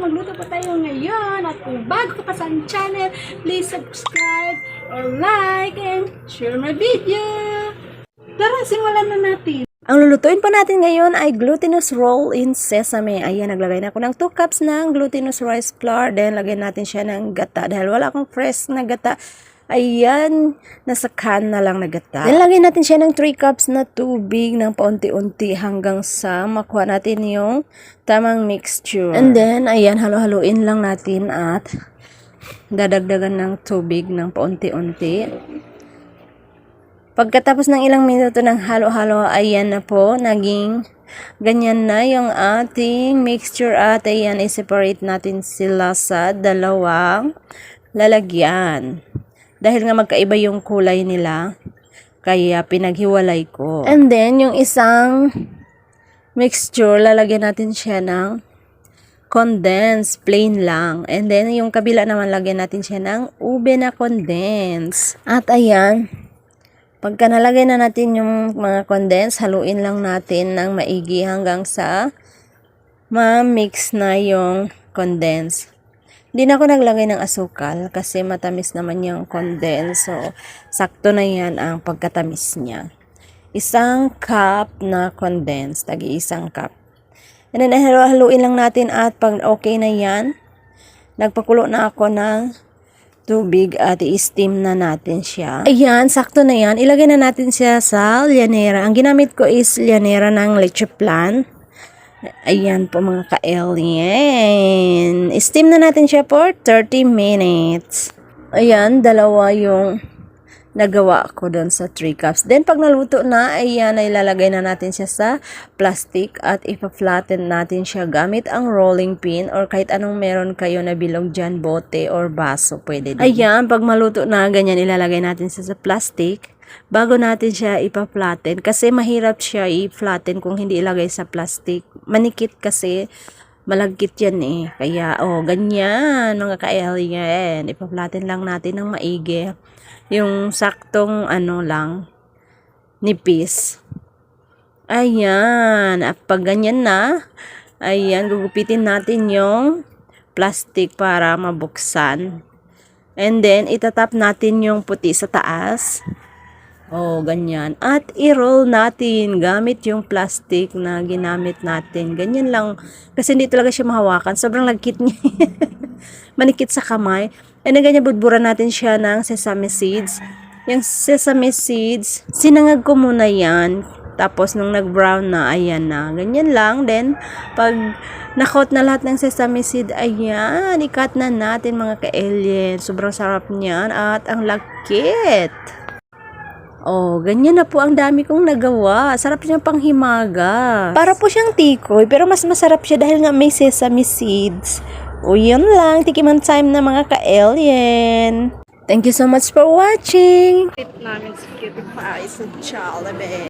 magluto pa tayo ngayon. At kung bago ka pa sa channel, please subscribe or like and share my video. Tara, simulan na natin. Ang lulutuin po natin ngayon ay glutinous roll in sesame. Ayan, naglagay na ako ng 2 cups ng glutinous rice flour. Then, lagyan natin siya ng gata. Dahil wala akong fresh na gata, ayan, nasa can na lang na gata. Then, lagyan natin siya ng 3 cups na tubig ng paunti-unti hanggang sa makuha natin yung tamang mixture. And then, ayan, halo-haluin lang natin at dadagdagan ng tubig ng paunti-unti. Pagkatapos ng ilang minuto ng halo-halo, ayan na po, naging ganyan na yung ating mixture at ayan, i-separate natin sila sa dalawang lalagyan. Dahil nga magkaiba yung kulay nila, kaya pinaghiwalay ko. And then, yung isang mixture, lalagyan natin siya ng condensed, plain lang. And then, yung kabila naman, lagyan natin siya ng ube na condensed. At ayan, pagka nalagay na natin yung mga condensed, haluin lang natin ng maigi hanggang sa ma-mix na yung condensed. Hindi na ako naglagay ng asukal kasi matamis naman yung condensed. So, sakto na yan ang pagkatamis niya. 1 cup na condensed, tagi-1 cup. And then, haluin lang natin at pag okay na yan, nagpakulo na ako ng tubig at i-steam na natin siya. Ayan, sakto na yan. Ilagay na natin siya sa llanera. Ang ginamit ko is llanera ng leche plan. Ayan po mga ka-alien. I-steam na natin siya for 30 minutes. Ayan, dalawa yung nagawa ko doon sa 3 cups. Then, pag naluto na, ayan, ay ilalagay na natin siya sa plastic at ipa-flatten natin siya gamit ang rolling pin or kahit anong meron kayo na bilog dyan, bote or baso, pwede din. Ayan, pag maluto na, ganyan, ilalagay natin siya sa plastic bago natin siya ipa-flatten kasi mahirap siya i-flatten kung hindi ilagay sa plastic. Manikit kasi, malagkit yan eh. Kaya, ganyan, mga ka-alien. Ipa-flatten lang natin ng maigi. Yung saktong lang, nipis. Ayan. At pag ganyan na, ayan, gugupitin natin yung plastic para mabuksan. And then, itatap natin yung puti sa taas. Ganyan. At i-roll natin gamit yung plastic na ginamit natin. Ganyan lang. Kasi hindi talaga siya mahawakan. Sobrang lagkit niya. Manikit sa kamay. And then, ganyan, budburan natin siya ng sesame seeds. Yung sesame seeds, sinangag ko muna yan. Tapos, nung nag-brown na, ayan na. Ganyan lang. Then, pag na-coat na lahat ng sesame seed, ayan, i-cut na natin mga ka-alien. Sobrang sarap niyan at ang lagkit. Ganyan na po ang dami kong nagawa. Sarap siyang panghimaga. Para po siyang tikoy, pero mas masarap siya dahil nga may sesame seeds. Yun lang. Tikiman time na mga ka-alien. Thank you so much for watching. Namin sa Cutie Pie sa Jollibee.